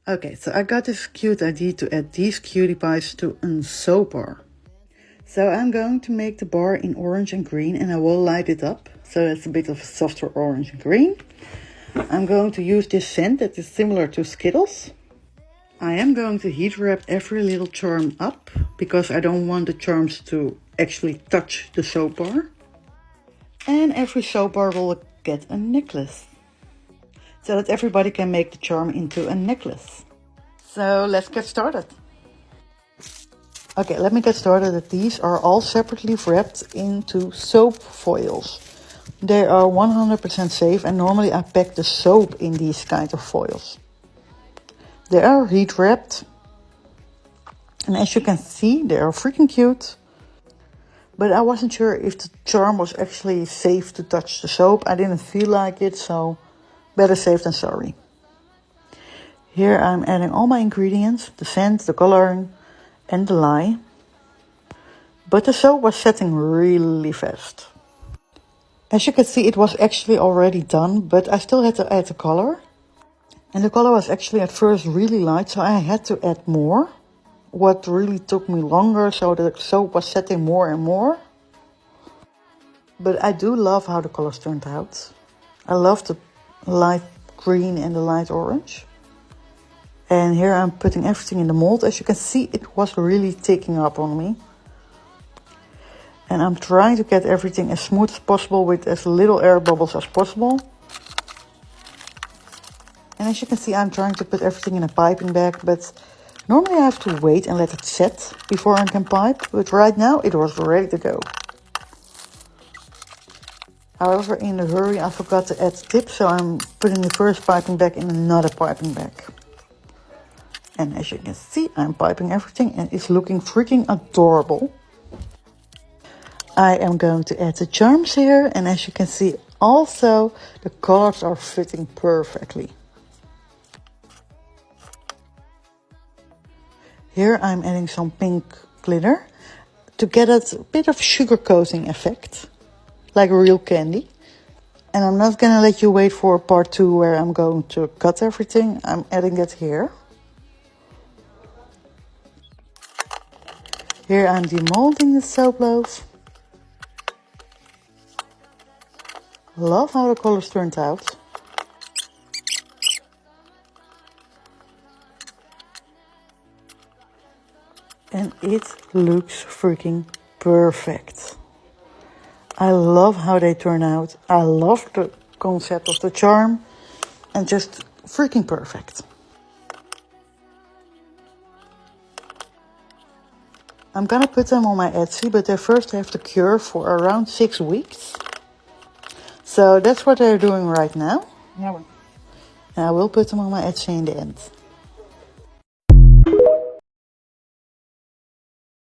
Okay, so I got this cute idea to add these cutie pies to a soap bar. So I'm going to make the bar in orange and green, and I will light it up. So it's a bit of a softer orange and green. I'm going to use this scent that is similar to Skittles. I am going to heat wrap every little charm up because I don't want the charms to actually touch the soap bar. And every soap bar will get a necklace, so that everybody can make the charm into a necklace. So let's get started. Okay, let me get started. These are all separately wrapped into soap foils. They are 100% safe, and normally I pack the soap in these kind of foils. They are heat wrapped, and as you can see, they are freaking cute. But I wasn't sure if the charm was actually safe to touch the soap. I didn't feel like it, so better safe than sorry. Here I'm adding all my ingredients, the scent, the coloring and the lye. But the soap was setting really fast. As you can see, it was actually already done, but I still had to add the color. And the color was actually at first really light, so I had to add more. What really took me longer, so the soap was setting more and more. But I do love how the colors turned out. I love the light green and the light orange. And here I'm putting everything in the mold. As you can see, it was really taking up on me. And I'm trying to get everything as smooth as possible with as little air bubbles as possible. And as you can see, I'm trying to put everything in a piping bag, but normally I have to wait and let it set before I can pipe. But right now it was ready to go. However, in a hurry I forgot to add the tip, so I'm putting the first piping bag in another piping bag. And as you can see, I'm piping everything and it's looking freaking adorable. I am going to add the charms here, and as you can see also the colors are fitting perfectly. Here I'm adding some pink glitter to get a bit of sugar coating effect, like real candy. And I'm not gonna let you wait for part 2 where I'm going to cut everything. I'm adding it here. Here I'm demolding the soap loaf. Love how the colors turned out. And it looks freaking perfect. I love how they turn out. I love the concept of the charm and just freaking perfect. I'm gonna put them on my Etsy, but they first have to cure for around 6 weeks. So that's what they're doing right now. And I will put them on my Etsy in the end.